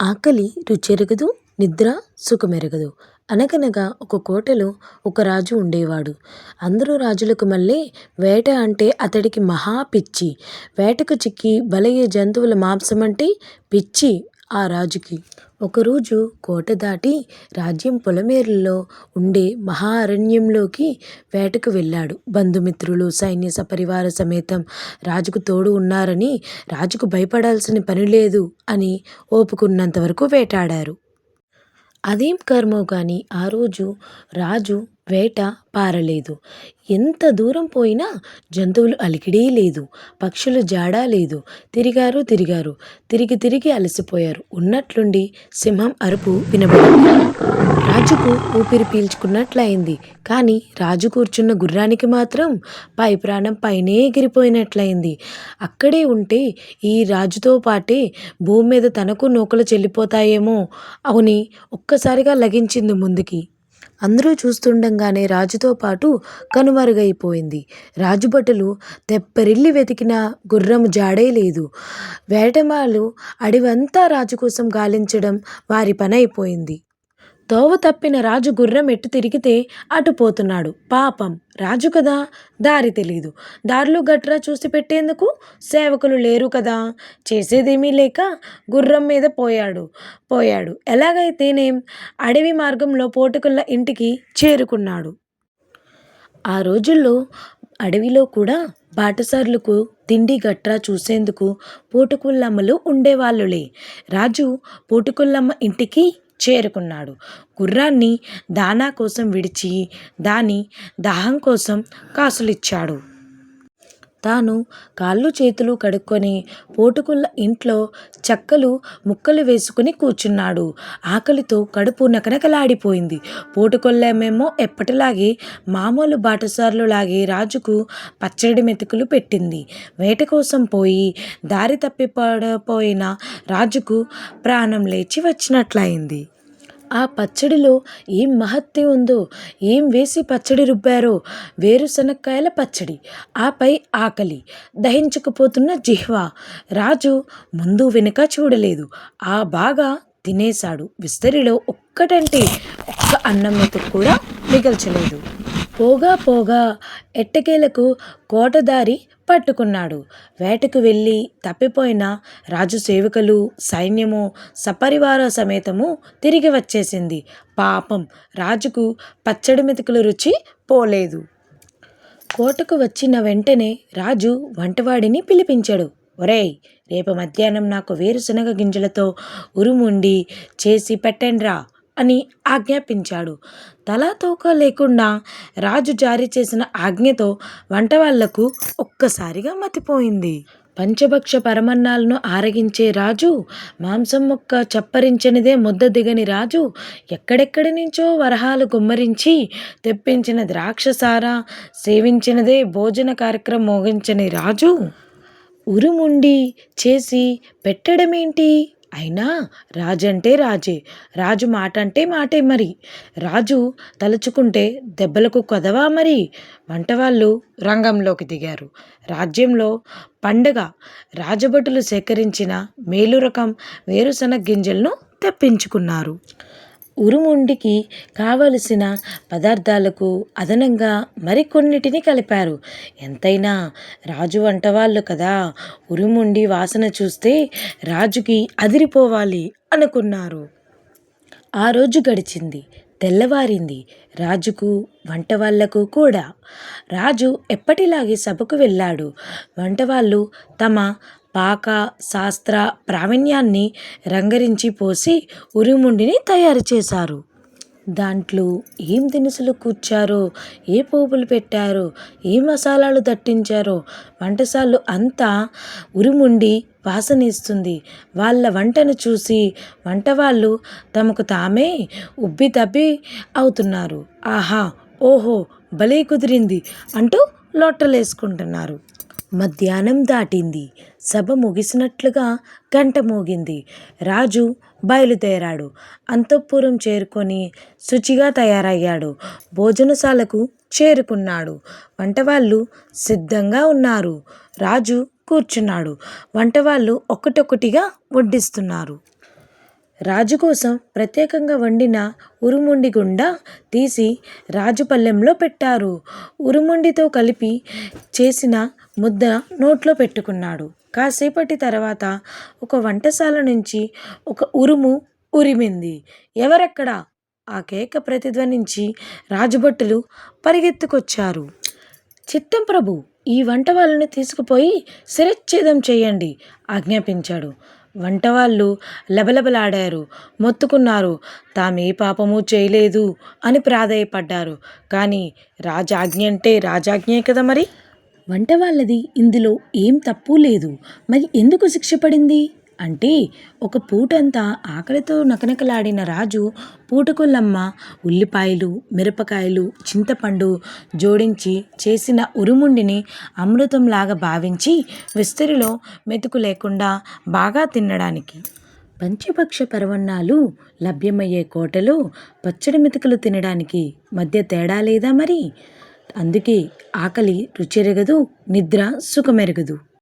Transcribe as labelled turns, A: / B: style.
A: ఆకలి రుచెరగదు, నిద్ర సుఖమెరగదు. అనగనగా ఒక కోటలో ఒక రాజు ఉండేవాడు. అందరూ రాజులకు మళ్ళీ వేట అంటే అతడికి మహా పిచ్చి. వేటకు చిక్కి బలయ్యే జంతువుల మాంసమంటే పిచ్చి ఆ రాజుకి. ఒకరోజు కోట దాటి రాజ్యం పొలమేరల్లో ఉండే మహా అరణ్యంలోకి వేటకు వెళ్ళాడు. బంధుమిత్రులు, సైన్య సపరివార సమేతం రాజుకు తోడు ఉన్నారని, రాజుకు భయపడాల్సిన పని లేదు అని ఓపుకున్నంత వరకు వేటాడారు. అదేం కర్మో గాని ఆ రోజు రాజు వేట పారలేదు. ఎంత దూరం పోయినా జంతువులు అలికిడే లేదు, పక్షులు జాడా లేదు. తిరిగారు, తిరిగి తిరిగి అలసిపోయారు. ఉన్నట్లుండి సింహం అరుపు వినబడింది. రాజుకు ఊపిరి పీల్చుకున్నట్లయింది. కానీ రాజు కూర్చున్న గుర్రానికి మాత్రం పై ప్రాణం పైనే ఎగిరిపోయినట్లయింది. అక్కడే ఉంటే ఈ రాజుతో పాటే భూమి మీద తనకు నూకలు చెల్లిపోతాయేమో అని ఒక్కసారిగా లగించింది ముందుకి. అందరూ చూస్తుండగానే రాజుతో పాటు కనుమరుగైపోయింది. రాజుభటులు తెప్పరిల్లి వెతికిన గుర్రం జాడే లేదు. వేటమాలు అడవంతా రాజు కోసం గాలించడం వారి పనైపోయింది. తోవ తప్పిన రాజు గుర్రం ఎటు తిరిగితే అటు పోతున్నాడు. పాపం రాజు కదా, దారి తెలీదు. దారులు గట్రా చూసి పెట్టేందుకు సేవకులు లేరు కదా. చేసేదేమీ లేక గుర్రం మీద పోయాడు. ఎలాగైతేనేం అడవి మార్గంలో పోటుకుల్ల ఇంటికి చేరుకున్నాడు. ఆ రోజుల్లో అడవిలో కూడా బాటసారులకు తిండి గట్రా చూసేందుకు పోటుకుల్లమ్మలు ఉండేవాళ్ళులే. రాజు పోటుకుల్లమ్మ ఇంటికి చేరుకున్నాడు. గుర్రాన్ని దానా కోసం విడిచి దాని దాహం కోసం కాసులిచ్చాడు. తాను కాళ్ళు చేతులు కడుక్కొని పోటుకుల్ల ఇంట్లో చక్కలు ముక్కలు వేసుకుని కూర్చున్నాడు. ఆకలితో కడుపు నకనకలాడిపోయింది. పోటుకొల్లేమేమో ఎప్పటిలాగే మామూలు బాటసార్లులాగే రాజుకు పచ్చడి మెతుకులు పెట్టింది. వేట కోసం పోయి దారి తప్పిపోయిన రాజుకు ప్రాణం లేచి వచ్చినట్లయింది. ఆ పచ్చడిలో ఏం మహత్యం ఉందో, ఏం వేసి పచ్చడి రుబ్బారో. వేరుశనక్కాయల పచ్చడి, ఆపై ఆకలి, దహించకపోతున్న జిహ్వ. రాజు ముందు వెనుక చూడలేదు. ఆ బాగా తినేశాడు. విస్తరిలో ఒక్కటంటే ఒక్క అన్నం మెతుకు కూడా మిగల్చలేదు. పోగా ఎట్టకేలకు కోటదారి పట్టుకున్నాడు. వేటకు వెళ్ళి తప్పిపోయిన రాజు సేవకులు, సైన్యము సపరివార సమేతము తిరిగి వచ్చేసింది. పాపం రాజుకు పచ్చడి మెతుకుల రుచి పోలేదు. కోటకు వచ్చిన వెంటనే రాజు వంటవాడిని పిలిపించాడు. ఒరేయ్, రేపు మధ్యాహ్నం నాకు వేరుశనగ గింజలతో ఉరుముండి చేసి పెట్టండ్రా అని ఆజ్ఞాపించాడు. తలాతోక లేకుండా రాజు జారీ చేసిన ఆజ్ఞతో వంటవాళ్లకు ఒక్కసారిగా మతిపోయింది. పంచభక్ష పరమన్నాలను ఆరగించే రాజు, మాంసం ముక్క చప్పరించనిదే ముద్ద దిగని రాజు, ఎక్కడెక్కడి నుంచో వరహాలు గుమ్మరించి తెప్పించిన ద్రాక్షసారా సేవించినదే భోజన కార్యక్రమం మోగించని రాజు ఉరుముండి చేసి పెట్టడమేంటి? అయినా రాజంటే రాజే, రాజు మాట అంటే మాటే మరి. రాజు తలుచుకుంటే దెబ్బలకు కొదవా మరి. వంటవాళ్ళు రంగంలోకి దిగారు. రాజ్యంలో పండగ. రాజభటులు సేకరించిన మేలు రకం వేరుశనగ గింజలను తెప్పించుకున్నారు. ఉరుముండికి కావలసిన పదార్థాలకు అదనంగా మరికొన్నిటిని కలిపారు. ఎంతైనా రాజు వంటవాళ్ళు కదా, ఉరుముండి వాసన చూస్తే రాజుకి అదిరిపోవాలి అనుకున్నారు. ఆ రోజు గడిచింది. తెల్లవారింది. రాజుకు, వంటవాళ్లకు కూడా. రాజు ఎప్పటిలాగే సభకు వెళ్ళాడు. వంటవాళ్ళు తమ పాక శాస్త్ర ప్రావీణ్యాన్ని రంగరించి పోసి ఉరుముండిని తయారు చేశారు. దాంట్లో ఏం దినుసులు కూర్చారో, ఏ పోపులు పెట్టారో, ఏ మసాలాలు దట్టించారో వంటసాలు అంతా ఉరుముండి వాసనేస్తుంది. వాళ్ళ వంటను చూసి వంటవాళ్ళు తమకు తామే ఉబ్బి తబ్బి అవుతున్నారు. ఆహా, ఓహో, భలే కుదిరింది అంటూ లోట్టలేసుకుంటున్నారు. మధ్యాహ్నం దాటింది. సభ ముగిసినట్లుగా గంట మోగింది. రాజు బయలుదేరాడు. అంతఃపురం చేరుకొని శుచిగా తయారయ్యాడు. భోజనశాలకు చేరుకున్నాడు. వంటవాళ్ళు సిద్ధంగా ఉన్నారు. రాజు కూర్చున్నాడు. వంటవాళ్ళు ఒక్కొక్కటిగా వడ్డిస్తున్నారు. రాజు కోసం ప్రత్యేకంగా వండిన ఉరుముండి గుండా తీసి రాజు పళ్ళెంలో పెట్టారు. ఉరుముండితో కలిపి చేసిన ముద్ద నోట్లో పెట్టుకున్నాడు. కాసేపటి తర్వాత ఒక వంటశాల నుంచి ఒక ఉరుము ఉరిమింది. ఎవరక్కడ? ఆ కేక ప్రతిధ్వనించి రాజభటులు పరిగెత్తుకొచ్చారు. చిత్తం ప్రభు, ఈ వంట వాళ్ళని తీసుకుపోయి శిరచ్ఛేదం చేయండి ఆజ్ఞాపించాడు. వంటవాళ్ళు లబలబలాడారు, మొత్తుకున్నారు. తామే పాపము చేయలేదు అని ప్రాధేయపడ్డారు. కానీ రాజాజ్ఞ అంటే రాజాజ్ఞే కదా మరి. వంట వాళ్ళది ఇందులో ఏం తప్పు లేదు. మరి ఎందుకు శిక్ష పడింది అంటే, ఒక పూటంతా ఆకలితో నకనకలాడిన రాజు పూటకొల్లమ్మ ఉల్లిపాయలు, మిరపకాయలు, చింతపండు జోడించి చేసిన ఉరుముండిని అమృతంలాగా భావించి విస్తరిలో మెతుకు లేకుండా బాగా తినడానికి. పంచపక్ష పరవన్నాలు లభ్యమయ్యే కోటలో పచ్చడి మెతుకులు తినడానికి మధ్య తేడా లేదా మరి. అందుకే ఆకలి రుచెరగదు, నిద్ర సుఖమెరగదు.